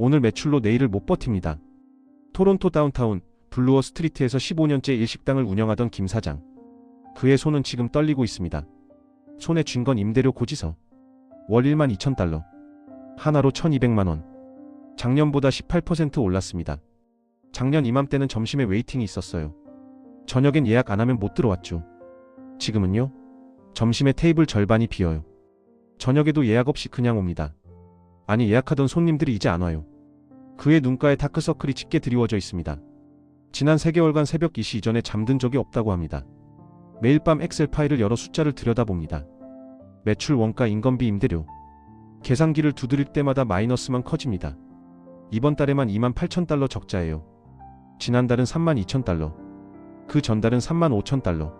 오늘 매출로 내일을 못 버팁니다. 토론토 다운타운 블루어 스트리트에서 15년째 일식당을 운영하던 김 사장. 그의 손은 지금 떨리고 있습니다. 손에 쥔 건 임대료 고지서. 월 12,000달러. 하나로 1,200만원. 작년보다 18% 올랐습니다. 작년 이맘때는 점심에 웨이팅이 있었어요. 저녁엔 예약 안 하면 못 들어왔죠. 지금은요? 점심에 테이블 절반이 비어요. 저녁에도 예약 없이 그냥 옵니다. 아니, 예약하던 손님들이 이제 안 와요. 그의 눈가에 다크서클이 짙게 드리워져 있습니다. 지난 3개월간 새벽 2시 이전에 잠든 적이 없다고 합니다. 매일 밤 엑셀 파일을 열어 숫자를 들여다봅니다. 매출, 원가, 인건비, 임대료. 계산기를 두드릴 때마다 마이너스만 커집니다. 이번 달에만 28,000달러 적자예요. 지난달은 32,000달러. 그 전달은 35,000달러.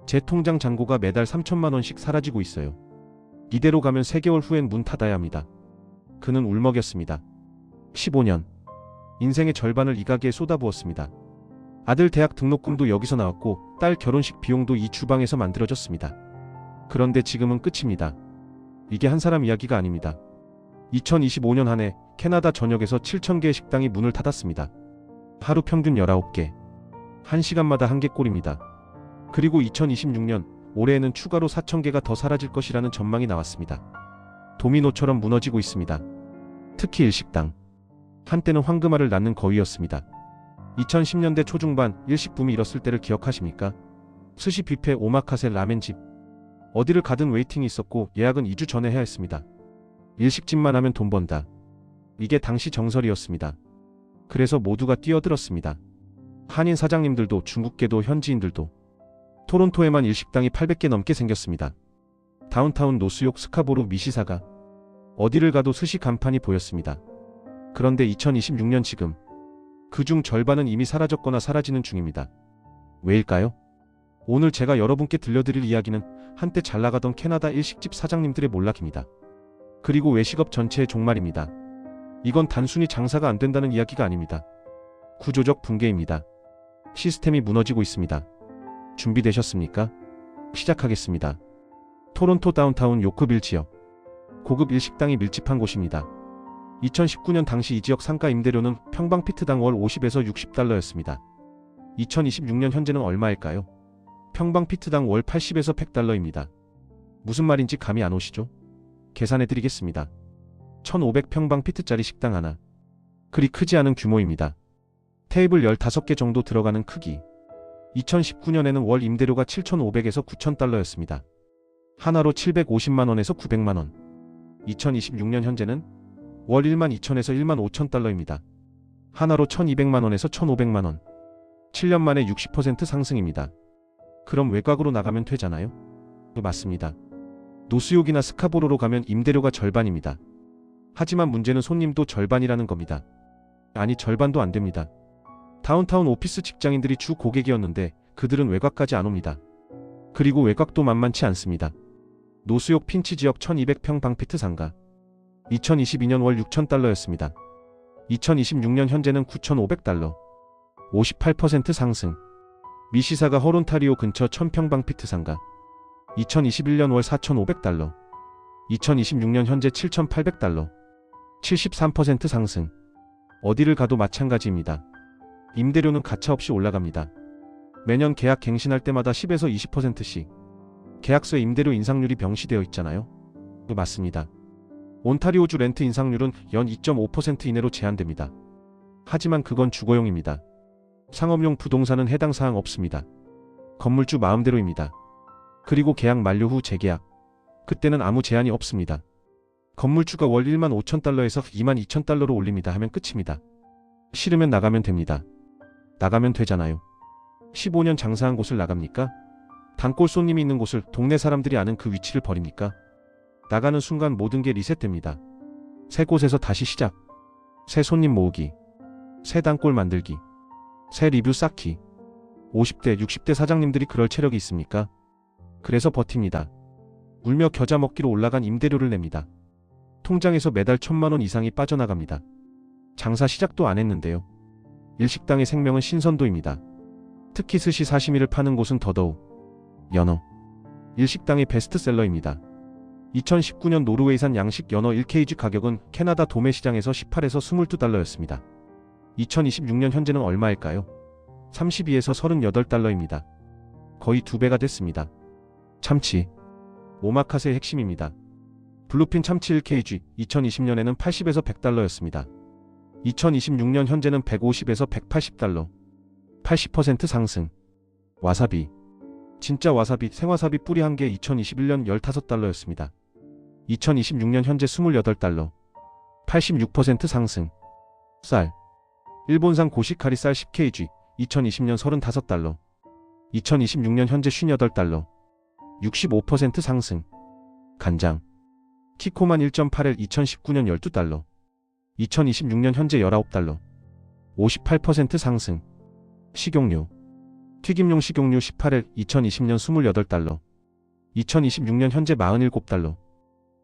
제 통장 잔고가 매달 3천만원씩 사라지고 있어요. 이대로 가면 3개월 후엔 문 닫아야 합니다. 그는 울먹였습니다. 15년. 인생의 절반을 이 가게에 쏟아부었습니다. 아들 대학 등록금도 여기서 나왔고 딸 결혼식 비용도 이 주방에서 만들어졌습니다. 그런데 지금은 끝입니다. 이게 한 사람 이야기가 아닙니다. 2025년 한 해 캐나다 전역에서 7,000개의 식당이 문을 닫았습니다. 하루 평균 19개. 1시간마다 1개꼴입니다. 그리고 2026년 올해에는 추가로 4,000개가 더 사라질 것이라는 전망이 나왔습니다. 도미노처럼 무너지고 있습니다. 특히 일식당. 한때는 황금알을 낳는 거위였습니다. 2010년대 초중반 일식 붐이 일었을 때를 기억하십니까? 스시 뷔페, 오마카세, 라멘집. 어디를 가든 웨이팅이 있었고 예약은 2주 전에 해야 했습니다. 일식집만 하면 돈 번다. 이게 당시 정설이었습니다. 그래서 모두가 뛰어들었습니다. 한인 사장님들도, 중국계도, 현지인들도. 토론토에만 일식당이 800개 넘게 생겼습니다. 다운타운, 노스욕, 스카보로, 미시사가. 어디를 가도 스시 간판이 보였습니다. 그런데 2026년 지금 그중 절반은 이미 사라졌거나 사라지는 중입니다. 왜일까요? 오늘 제가 여러분께 들려드릴 이야기는 한때 잘나가던 캐나다 일식집 사장님들의 몰락입니다. 그리고 외식업 전체의 종말입니다. 이건 단순히 장사가 안 된다는 이야기가 아닙니다. 구조적 붕괴입니다. 시스템이 무너지고 있습니다. 준비되셨습니까? 시작하겠습니다. 토론토 다운타운 요크빌 지역. 고급 일식당이 밀집한 곳입니다. 2019년 당시 이 지역 상가 임대료는 평방 피트당 월 50에서 60달러였습니다. 2026년 현재는 얼마일까요? 평방 피트당 월 80에서 100달러입니다. 무슨 말인지 감이 안 오시죠? 계산해드리겠습니다. 1,500평방 피트짜리 식당 하나. 그리 크지 않은 규모입니다. 테이블 15개 정도 들어가는 크기. 2019년에는 월 임대료가 7,500에서 9,000달러였습니다. 하나로 750만원에서 900만원. 2026년 현재는 월 12,000에서 15,000달러입니다. 하나로 1,200만원에서 1,500만원. 7년 만에 60% 상승입니다. 그럼 외곽으로 나가면 되잖아요? 맞습니다. 노스욕이나 스카보로로 가면 임대료가 절반입니다. 하지만 문제는 손님도 절반이라는 겁니다. 아니, 절반도 안 됩니다. 다운타운 오피스 직장인들이 주 고객이었는데 그들은 외곽까지 안 옵니다. 그리고 외곽도 만만치 않습니다. 노스욕 핀치 지역 1,200평 방피트 상가. 2022년 월 6,000달러였습니다. 2026년 현재는 9,500달러. 58% 상승. 미시사가 허론타리오 근처 1,000평방 피트 상가. 2021년 월 4,500달러. 2026년 현재 7,800달러. 73% 상승. 어디를 가도 마찬가지입니다. 임대료는 가차없이 올라갑니다. 매년 계약 갱신할 때마다 10에서 20%씩. 계약서에 임대료 인상률이 명시되어 있잖아요. 맞습니다. 온타리오주 렌트 인상률은 연 2.5% 이내로 제한됩니다. 하지만 그건 주거용입니다. 상업용 부동산은 해당 사항 없습니다. 건물주 마음대로입니다. 그리고 계약 만료 후 재계약. 그때는 아무 제한이 없습니다. 건물주가 월 15,000달러에서 22,000달러로 올립니다 하면 끝입니다. 싫으면 나가면 됩니다. 나가면 되잖아요. 15년 장사한 곳을 나갑니까? 단골 손님이 있는 곳을, 동네 사람들이 아는 그 위치를 버립니까? 나가는 순간 모든 게 리셋됩니다. 새 곳에서 다시 시작. 새 손님 모으기. 새 단골 만들기. 새 리뷰 쌓기. 50대, 60대 사장님들이 그럴 체력이 있습니까? 그래서 버팁니다. 울며 겨자 먹기로 올라간 임대료를 냅니다. 통장에서 매달 1,000만원 이상이 빠져나갑니다. 장사 시작도 안 했는데요. 일식당의 생명은 신선도입니다. 특히 스시 사시미를 파는 곳은 더더욱. 연어. 일식당의 베스트셀러입니다. 2019년 노르웨이산 양식 연어 1kg 가격은 캐나다 도매 시장에서 18에서 22달러였습니다. 2026년 현재는 얼마일까요? 32에서 38달러입니다. 거의 2배가 됐습니다. 참치. 오마카세의 핵심입니다. 블루핀 참치 1kg, 2020년에는 80에서 100달러였습니다. 2026년 현재는 150에서 180달러. 80% 상승. 와사비. 진짜 와사비, 생와사비 뿌리 1개 2021년 15달러였습니다. 2026년 현재 28달러. 86% 상승. 쌀. 일본산 고시카리 쌀 10kg, 2020년 35달러. 2026년 현재 58달러. 65% 상승. 간장. 키코만 1.8L 2019년 12달러. 2026년 현재 19달러. 58% 상승. 식용유. 튀김용 식용유 18L 2020년 28달러. 2026년 현재 47달러.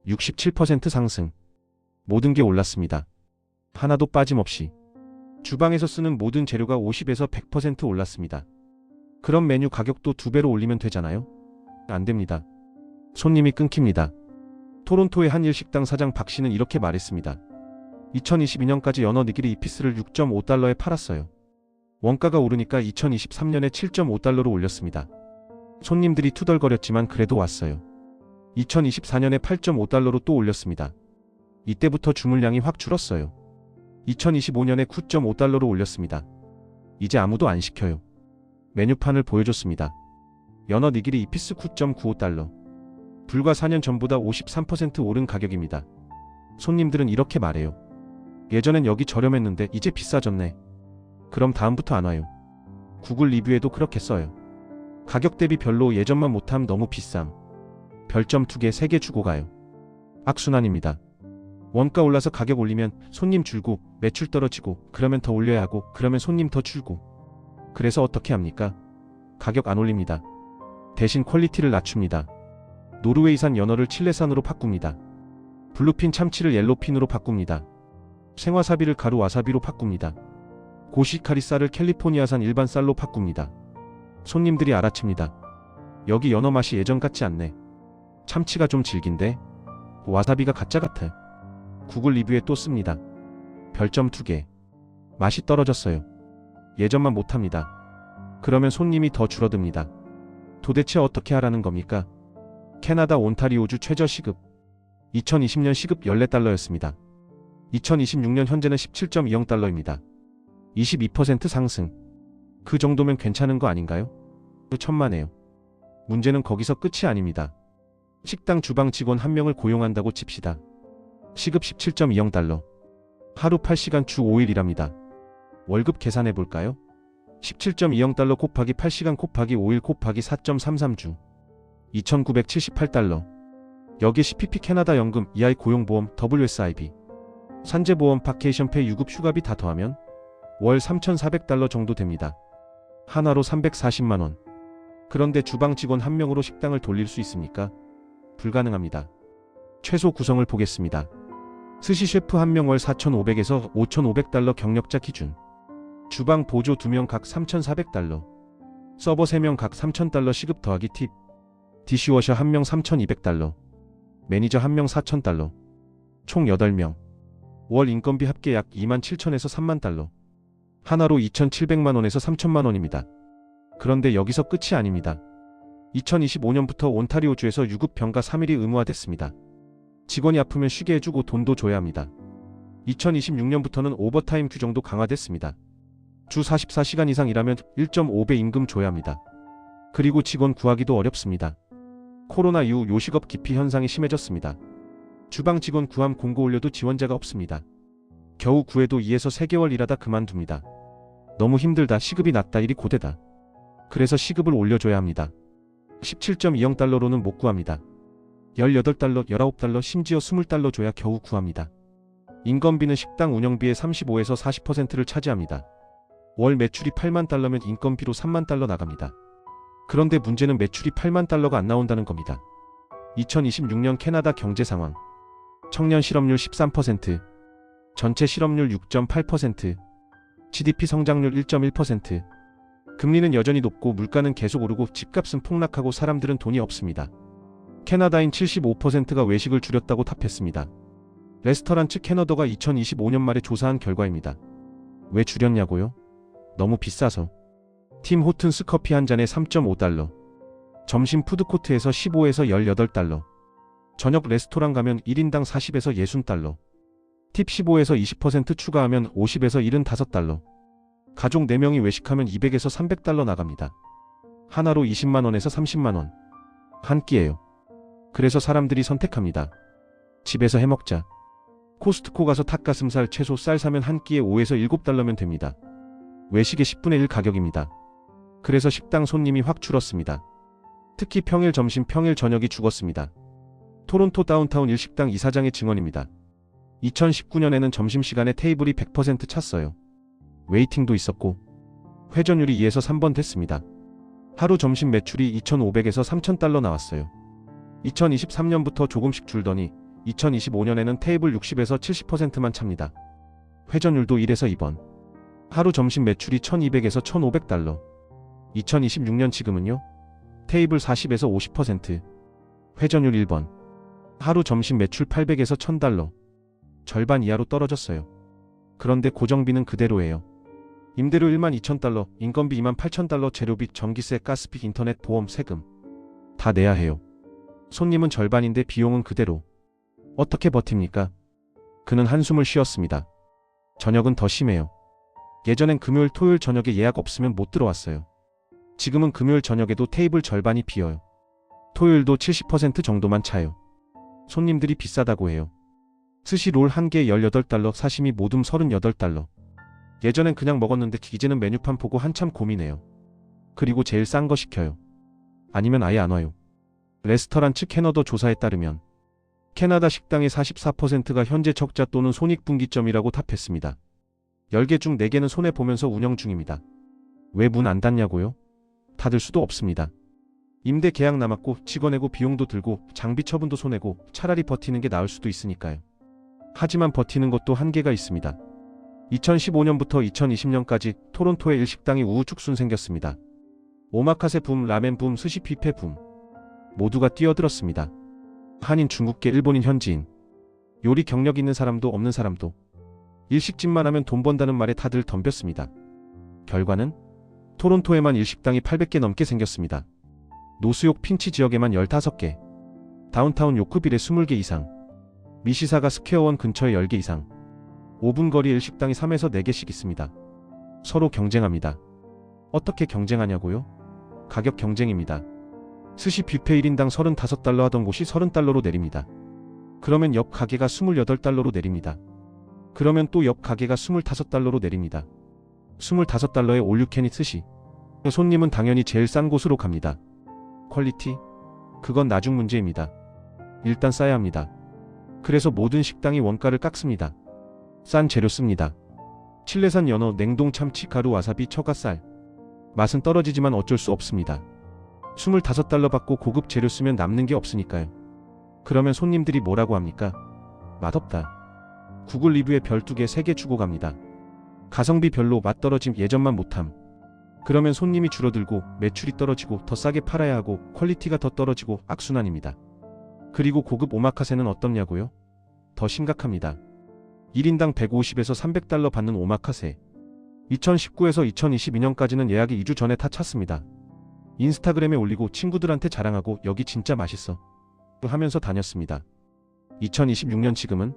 67% 상승. 모든 게 올랐습니다. 하나도 빠짐없이. 주방에서 쓰는 모든 재료가 50에서 100% 올랐습니다. 그럼 메뉴 가격도 2배로 올리면 되잖아요? 안 됩니다. 손님이 끊깁니다. 토론토의 한 일식당 사장 박 씨는 이렇게 말했습니다. 2022년까지 연어 니기리 2피스를 6.5달러에 팔았어요. 원가가 오르니까 2023년에 7.5달러로 올렸습니다. 손님들이 투덜거렸지만 그래도 왔어요. 2024년에 8.5달러로 또 올렸습니다. 이때부터 주문량이 확 줄었어요. 2025년에 9.5달러로 올렸습니다. 이제 아무도 안 시켜요. 메뉴판을 보여줬습니다. 연어 니기리 2피스 9.95달러. 불과 4년 전보다 53% 오른 가격입니다. 손님들은 이렇게 말해요. 예전엔 여기 저렴했는데 이제 비싸졌네. 그럼 다음부터 안 와요. 구글 리뷰에도 그렇게 써요. 가격 대비 별로 예전만 못함 너무 비쌈. 별점 2개 3개 주고 가요. 악순환입니다. 원가 올라서 가격 올리면 손님 줄고 매출 떨어지고 그러면 더 올려야 하고 그러면 손님 더 줄고. 그래서 어떻게 합니까? 가격 안 올립니다. 대신 퀄리티를 낮춥니다. 노르웨이산 연어를 칠레산으로 바꿉니다. 블루핀 참치를 옐로핀으로 바꿉니다. 생와사비를 가루 와사비로 바꿉니다. 고시카리 쌀을 캘리포니아산 일반 쌀로 바꿉니다. 손님들이 알아챕니다. 여기 연어 맛이 예전 같지 않네. 참치가 좀 질긴데? 와사비가 가짜 같아. 구글 리뷰에 또 씁니다. 별점 2개. 맛이 떨어졌어요. 예전만 못합니다. 그러면 손님이 더 줄어듭니다. 도대체 어떻게 하라는 겁니까? 캐나다 온타리오주 최저 시급. 2020년 시급 14달러였습니다. 2026년 현재는 17.20달러입니다. 22% 상승. 그 정도면 괜찮은 거 아닌가요? 천만에요. 문제는 거기서 끝이 아닙니다. 식당 주방 직원 1명을 고용한다고 칩시다. 시급 17.20달러. 하루 8시간 주 5일 일합니다. 월급 계산해 볼까요? 17.20달러 곱하기 8시간 곱하기 5일 곱하기 4.33주. 2,978달러. 여기 CPP 캐나다 연금, EI 고용보험, WSIB, 산재보험, 바케이션페이, 유급 휴가비 다 더하면 월 3,400달러 정도 됩니다. 하나로 340만원. 그런데 주방 직원 1명으로 식당을 돌릴 수 있습니까? 불가능합니다. 최소 구성을 보겠습니다. 스시 셰프 1명 월 4,500에서 5,500달러 경력자 기준. 주방 보조 2명 각 3,400달러. 서버 3명 각 3,000달러 시급 더하기 팁. 디시워셔 1명 3,200달러. 매니저 1명 4,000달러. 총 8명. 월 인건비 합계 약 27,000에서 3만 달러. 하나로 2,700만원에서 3,000만원입니다. 그런데 여기서 끝이 아닙니다. 2025년부터 온타리오주에서 유급 병가 3일이 의무화됐습니다. 직원이 아프면 쉬게 해주고 돈도 줘야 합니다. 2026년부터는 오버타임 규정도 강화됐습니다. 주 44시간 이상 일하면 1.5배 임금 줘야 합니다. 그리고 직원 구하기도 어렵습니다. 코로나 이후 요식업 기피 현상이 심해졌습니다. 주방 직원 구함 공고 올려도 지원자가 없습니다. 겨우 구해도 2에서 3개월 일하다 그만둡니다. 너무 힘들다, 시급이 낮다, 일이 고되다. 그래서 시급을 올려줘야 합니다. 17.20달러로는 못 구합니다. 18달러, 19달러, 심지어 20달러 줘야 겨우 구합니다. 인건비는 식당 운영비의 35에서 40%를 차지합니다. 월 매출이 8만 달러면 인건비로 3만 달러 나갑니다. 그런데 문제는 매출이 8만 달러가 안 나온다는 겁니다. 2026년 캐나다 경제 상황. 청년 실업률 13%, 전체 실업률 6.8%, GDP 성장률 1.1%. 금리는 여전히 높고 물가는 계속 오르고 집값은 폭락하고 사람들은 돈이 없습니다. 캐나다인 75%가 외식을 줄였다고 답했습니다. 레스토랑 측 캐나다가 2025년 말에 조사한 결과입니다. 왜 줄였냐고요? 너무 비싸서. 팀 호튼스 커피 한 잔에 3.5달러. 점심 푸드코트에서 15에서 18달러. 저녁 레스토랑 가면 1인당 40에서 60달러. 팁 15에서 20% 추가하면 50에서 75달러. 가족 4명이 외식하면 200에서 300달러 나갑니다. 하나로 20만원에서 30만원. 한 끼예요. 그래서 사람들이 선택합니다. 집에서 해먹자. 코스트코 가서 닭가슴살, 채소, 쌀 사면 한 끼에 5에서 7달러면 됩니다. 외식의 10분의 1 가격입니다. 그래서 식당 손님이 확 줄었습니다. 특히 평일 점심, 평일 저녁이 죽었습니다. 토론토 다운타운 일식당 이사장의 증언입니다. 2019년에는 점심시간에 테이블이 100% 찼어요. 웨이팅도 있었고 회전율이 2에서 3번 됐습니다. 하루 점심 매출이 2,500에서 3,000달러 나왔어요. 2023년부터 조금씩 줄더니 2025년에는 테이블 60에서 70%만 찹니다. 회전율도 1에서 2번. 하루 점심 매출이 1,200에서 1,500달러. 2026년 지금은요? 테이블 40에서 50%. 회전율 1번. 하루 점심 매출 800에서 1,000달러. 절반 이하로 떨어졌어요. 그런데 고정비는 그대로예요. 임대료 12,000달러, 인건비 28,000달러, 재료비, 전기세, 가스비, 인터넷, 보험, 세금 다 내야 해요. 손님은 절반인데 비용은 그대로. 어떻게 버팁니까? 그는 한숨을 쉬었습니다. 저녁은 더 심해요. 예전엔 금요일, 토요일 저녁에 예약 없으면 못 들어왔어요. 지금은 금요일 저녁에도 테이블 절반이 비어요. 토요일도 70% 정도만 차요. 손님들이 비싸다고 해요. 스시 롤 한 개에 18달러, 사시미 모듬 38달러. 예전엔 그냥 먹었는데 이제는 메뉴판 보고 한참 고민해요. 그리고 제일 싼 거 시켜요. 아니면 아예 안 와요. 레스토랑 측 캐나다 조사에 따르면 캐나다 식당의 44%가 현재 적자 또는 손익분기점이라고 답했습니다. 10개 중 4개는 손해보면서 운영 중입니다. 왜 문 안 닫냐고요? 닫을 수도 없습니다. 임대 계약 남았고 직원 내고 비용도 들고 장비 처분도 손해고 차라리 버티는 게 나을 수도 있으니까요. 하지만 버티는 것도 한계가 있습니다. 2015년부터 2020년까지 토론토에 일식당이 우후죽순 생겼습니다. 오마카세 붐, 라멘 붐, 스시 뷔페 붐. 모두가 뛰어들었습니다. 한인, 중국계, 일본인, 현지인. 요리 경력 있는 사람도 없는 사람도. 일식집만 하면 돈 번다는 말에 다들 덤볐습니다. 결과는 토론토에만 일식당이 800개 넘게 생겼습니다. 노스욕 핀치 지역에만 15개. 다운타운 요크빌에 20개 이상. 미시사가 스퀘어원 근처에 10개 이상. 5분 거리 일식당이 3에서 4개씩 있습니다. 서로 경쟁합니다. 어떻게 경쟁하냐고요? 가격 경쟁입니다. 스시 뷔페 1인당 35달러 하던 곳이 30달러로 내립니다. 그러면 옆 가게가 28달러로 내립니다. 그러면 또 옆 가게가 25달러로 내립니다. 25달러에 올유캔이 스시. 손님은 당연히 제일 싼 곳으로 갑니다. 퀄리티? 그건 나중 문제입니다. 일단 싸야 합니다. 그래서 모든 식당이 원가를 깎습니다. 싼 재료 씁니다. 칠레산 연어, 냉동 참치, 가루, 와사비, 처갓살. 맛은 떨어지지만 어쩔 수 없습니다. 25달러 받고 고급 재료 쓰면 남는 게 없으니까요. 그러면 손님들이 뭐라고 합니까? 맛없다. 구글 리뷰에 별 2개, 3개 주고 갑니다. 가성비 별로, 맛 떨어짐, 예전만 못함. 그러면 손님이 줄어들고 매출이 떨어지고 더 싸게 팔아야 하고 퀄리티가 더 떨어지고 악순환입니다. 그리고 고급 오마카세는 어떻냐고요? 더 심각합니다. 1인당 150에서 300달러 받는 오마카세. 2019에서 2022년까지는 예약이 2주 전에 다 찼습니다. 인스타그램에 올리고 친구들한테 자랑하고 여기 진짜 맛있어 하면서 다녔습니다. 2026년 지금은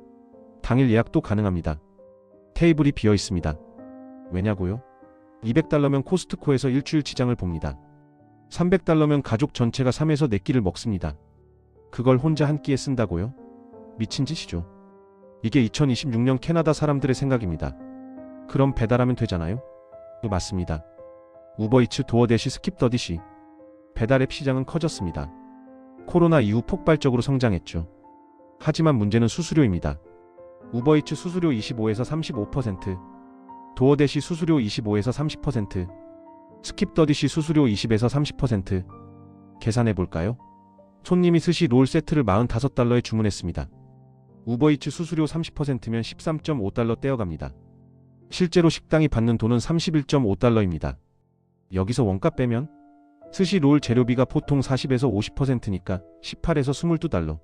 당일 예약도 가능합니다. 테이블이 비어 있습니다. 왜냐고요? 200달러면 코스트코에서 일주일 지장을 봅니다. 300달러면 가족 전체가 3에서 4끼를 먹습니다. 그걸 혼자 한 끼에 쓴다고요? 미친 짓이죠. 이게 2026년 캐나다 사람들의 생각입니다. 그럼 배달하면 되잖아요? 맞습니다. 우버이츠, 도어대시, 스킵더디시. 배달앱 시장은 커졌습니다. 코로나 이후 폭발적으로 성장했죠. 하지만 문제는 수수료입니다. 우버이츠 수수료 25에서 35%, 도어대시 수수료 25에서 30%, 스킵더디시 수수료 20에서 30%. 계산해 볼까요? 손님이 스시 롤 세트를 45달러에 주문했습니다. 우버이츠 수수료 30%면 13.5달러 떼어갑니다. 실제로 식당이 받는 돈은 31.5달러입니다. 여기서 원가 빼면 스시 롤 재료비가 보통 40에서 50%니까 18에서 22달러.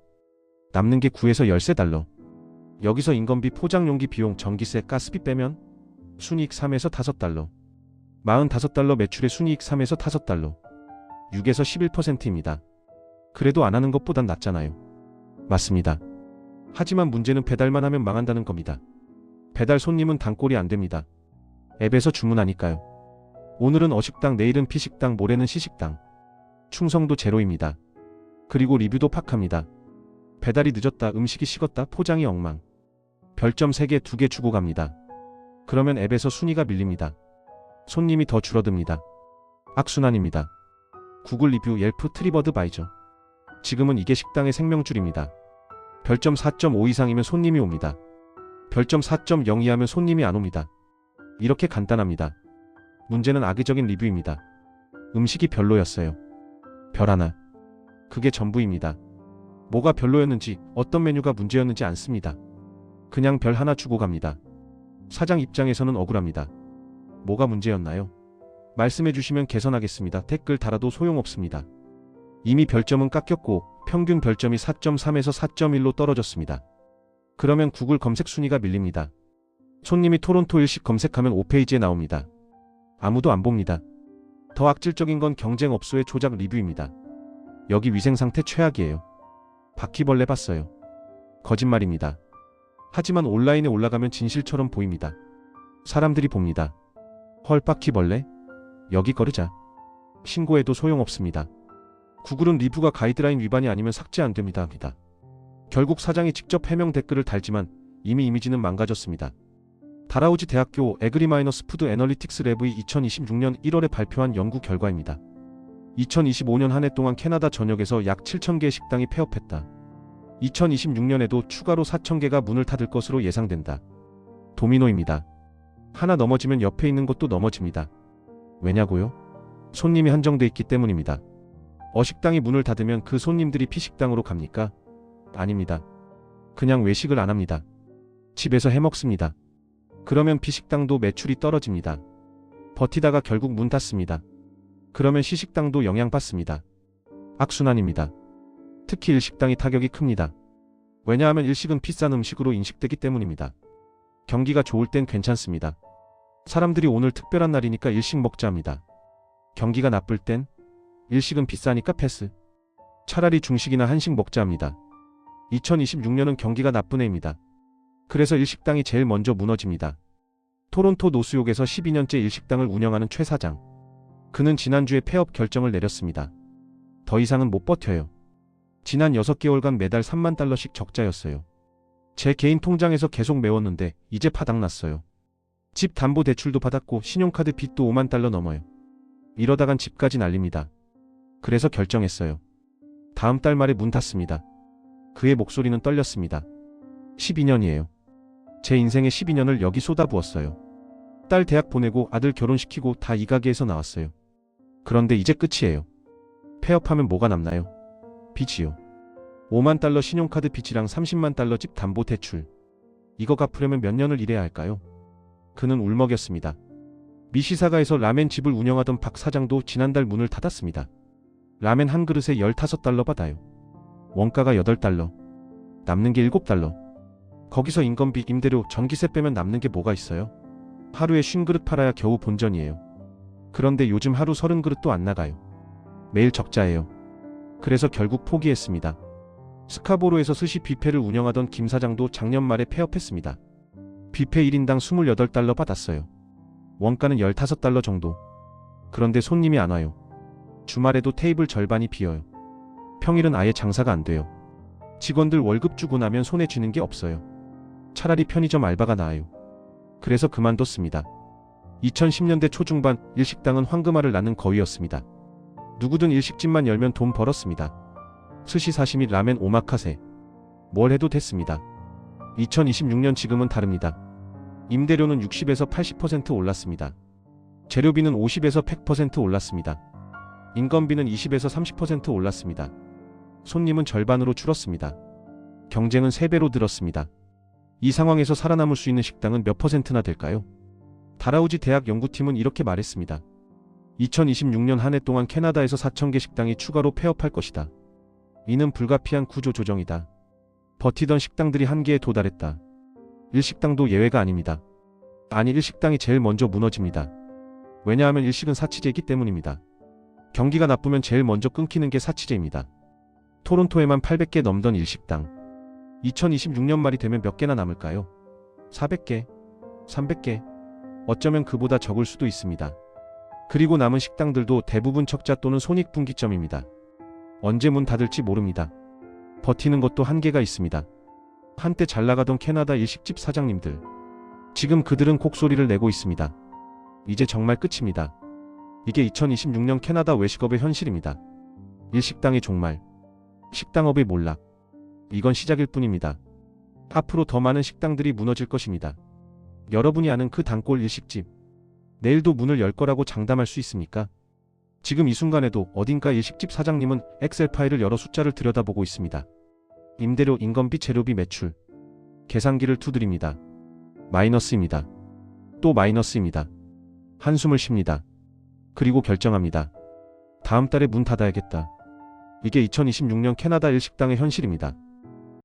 남는 게 9에서 13달러. 여기서 인건비, 포장용기 비용, 전기세, 가스비 빼면 순이익 3에서 5달러. 45달러 매출의 순이익 3에서 5달러. 6에서 11%입니다. 그래도 안 하는 것보단 낫잖아요. 맞습니다. 하지만 문제는 배달만 하면 망한다는 겁니다. 배달 손님은 단골이 안 됩니다. 앱에서 주문하니까요. 오늘은 어식당, 내일은 B식당, 모레는 C식당. 충성도 제로입니다. 그리고 리뷰도 팍합니다. 배달이 늦었다, 음식이 식었다, 포장이 엉망. 별점 3개, 2개 주고 갑니다. 그러면 앱에서 순위가 밀립니다. 손님이 더 줄어듭니다. 악순환입니다. 구글 리뷰, 옐프, 트립어드바이저. 지금은 이게 식당의 생명줄입니다. 별점 4.5 이상이면 손님이 옵니다. 별점 4.0 이하면 손님이 안 옵니다. 이렇게 간단합니다. 문제는 악의적인 리뷰입니다. 음식이 별로였어요. 별 하나. 그게 전부입니다. 뭐가 별로였는지, 어떤 메뉴가 문제였는지 안 씁니다. 그냥 별 하나 주고 갑니다. 사장 입장에서는 억울합니다. 뭐가 문제였나요? 말씀해 주시면 개선하겠습니다. 댓글 달아도 소용없습니다. 이미 별점은 깎였고 평균 별점이 4.3에서 4.1로 떨어졌습니다. 그러면 구글 검색 순위가 밀립니다. 손님이 토론토 일식 검색하면 5페이지에 나옵니다. 아무도 안 봅니다. 더 악질적인 건 경쟁업소의 조작 리뷰입니다. 여기 위생상태 최악이에요. 바퀴벌레 봤어요. 거짓말입니다. 하지만 온라인에 올라가면 진실처럼 보입니다. 사람들이 봅니다. 헐, 바퀴벌레? 여기 거르자. 신고해도 소용없습니다. 구글은 리뷰가 가이드라인 위반이 아니면 삭제 안 됩니다. 결국 사장이 직접 해명 댓글을 달지만 이미 이미지는 망가졌습니다. 다라우지 대학교 에그리마이너스 푸드 애널리틱스 랩의 2026년 1월에 발표한 연구 결과입니다. 2025년 한 해 동안 캐나다 전역에서 약 7,000개의 식당이 폐업했다. 2026년에도 추가로 4,000개가 문을 닫을 것으로 예상된다. 도미노입니다. 하나 넘어지면 옆에 있는 것도 넘어집니다. 왜냐고요? 손님이 한정돼 있기 때문입니다. 어식당이 문을 닫으면 그 손님들이 B식당으로 갑니까? 아닙니다. 그냥 외식을 안 합니다. 집에서 해먹습니다. 그러면 B식당도 매출이 떨어집니다. 버티다가 결국 문 닫습니다. 그러면 C식당도 영향받습니다. 악순환입니다. 특히 일식당이 타격이 큽니다. 왜냐하면 일식은 비싼 음식으로 인식되기 때문입니다. 경기가 좋을 땐 괜찮습니다. 사람들이 오늘 특별한 날이니까 일식 먹자 합니다. 경기가 나쁠 땐 일식은 비싸니까 패스. 차라리 중식이나 한식 먹자 합니다. 2026년은 경기가 나쁜 해입니다. 그래서 일식당이 제일 먼저 무너집니다. 토론토 노스욕에서 12년째 일식당을 운영하는 최 사장. 그는 지난주에 폐업 결정을 내렸습니다. 더 이상은 못 버텨요. 지난 6개월간 매달 3만 달러씩 적자였어요. 제 개인 통장에서 계속 메웠는데 이제 파닥났어요. 집 담보 대출도 받았고 신용카드 빚도 5만 달러 넘어요. 이러다간 집까지 날립니다. 그래서 결정했어요. 다음 달 말에 문 닫습니다. 그의 목소리는 떨렸습니다. 12년이에요. 제 인생의 12년을 여기 쏟아부었어요. 딸 대학 보내고 아들 결혼시키고 다 이 가게에서 나왔어요. 그런데 이제 끝이에요. 폐업하면 뭐가 남나요? 빚이요. 5만 달러 신용카드 빚이랑 30만 달러 집 담보 대출. 이거 갚으려면 몇 년을 일해야 할까요? 그는 울먹였습니다. 미시사가에서 라멘집을 운영하던 박 사장도 지난달 문을 닫았습니다. 라멘 한 그릇에 15달러 받아요. 원가가 8달러. 남는 게 7달러. 거기서 인건비, 임대료, 전기세 빼면 남는 게 뭐가 있어요? 하루에 50그릇 팔아야 겨우 본전이에요. 그런데 요즘 하루 30그릇도 안 나가요. 매일 적자예요. 그래서 결국 포기했습니다. 스카보로에서 스시 뷔페를 운영하던 김 사장도 작년 말에 폐업했습니다. 뷔페 1인당 28달러 받았어요. 원가는 15달러 정도. 그런데 손님이 안 와요. 주말에도 테이블 절반이 비어요. 평일은 아예 장사가 안 돼요. 직원들 월급 주고 나면 손에 쥐는 게 없어요. 차라리 편의점 알바가 나아요. 그래서 그만뒀습니다. 2010년대 초중반 일식당은 황금알을 낳는 거위였습니다. 누구든 일식집만 열면 돈 벌었습니다. 스시 사시미, 라멘, 오마카세. 뭘 해도 됐습니다. 2026년 지금은 다릅니다. 임대료는 60에서 80% 올랐습니다. 재료비는 50에서 100% 올랐습니다. 인건비는 20에서 30% 올랐습니다. 손님은 절반으로 줄었습니다. 경쟁은 3배로 늘었습니다. 이 상황에서 살아남을 수 있는 식당은 몇 %나 될까요? 다라우지 대학 연구팀은 이렇게 말했습니다. 2026년 한 해 동안 캐나다에서 4,000개 식당이 추가로 폐업할 것이다. 이는 불가피한 구조 조정이다. 버티던 식당들이 한계에 도달했다. 일식당도 예외가 아닙니다. 아니, 일식당이 제일 먼저 무너집니다. 왜냐하면 일식은 사치제이기 때문입니다. 경기가 나쁘면 제일 먼저 끊기는 게 사치제입니다. 토론토에만 800개 넘던 일식당. 2026년 말이 되면 몇 개나 남을까요? 400개? 300개? 어쩌면 그보다 적을 수도 있습니다. 그리고 남은 식당들도 대부분 적자 또는 손익분기점입니다. 언제 문 닫을지 모릅니다. 버티는 것도 한계가 있습니다. 한때 잘 나가던 캐나다 일식집 사장님들. 지금 그들은 곡소리를 내고 있습니다. 이제 정말 끝입니다. 이게 2026년 캐나다 외식업의 현실입니다. 일식당의 종말. 식당업의 몰락. 이건 시작일 뿐입니다. 앞으로 더 많은 식당들이 무너질 것입니다. 여러분이 아는 그 단골 일식집. 내일도 문을 열 거라고 장담할 수 있습니까? 지금 이 순간에도 어딘가 일식집 사장님은 엑셀 파일을 열어 숫자를 들여다보고 있습니다. 임대료, 인건비, 재료비, 매출. 계산기를 두드립니다. 마이너스입니다. 또 마이너스입니다. 한숨을 쉽니다. 그리고 결정합니다. 다음 달에 문 닫아야겠다. 이게 2026년 캐나다 일식당의 현실입니다.